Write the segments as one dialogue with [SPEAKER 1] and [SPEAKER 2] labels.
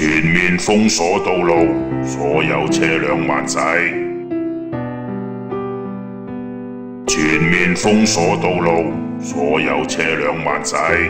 [SPEAKER 1] 全面封鎖道路，所有車輛慢駛。全面封鎖道路，所有車輛慢駛。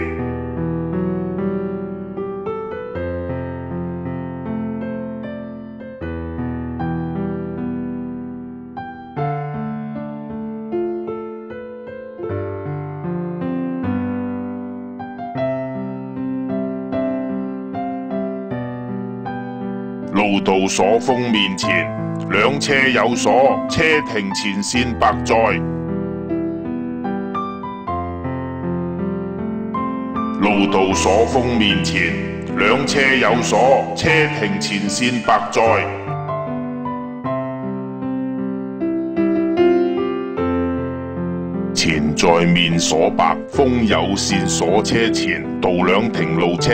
[SPEAKER 1] 路道鎖封面前，兩車有鎖，車停前線白載。路道鎖封面前，兩車有鎖，車停前線白載。前在面鎖白，封有線鎖車前，道兩停路車。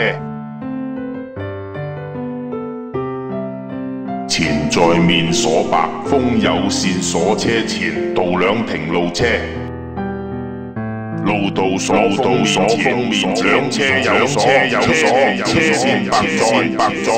[SPEAKER 1] 前在面鎖白，封有線鎖車前，道兩停路車。路道鎖封面前，兩車有鎖，車線白載。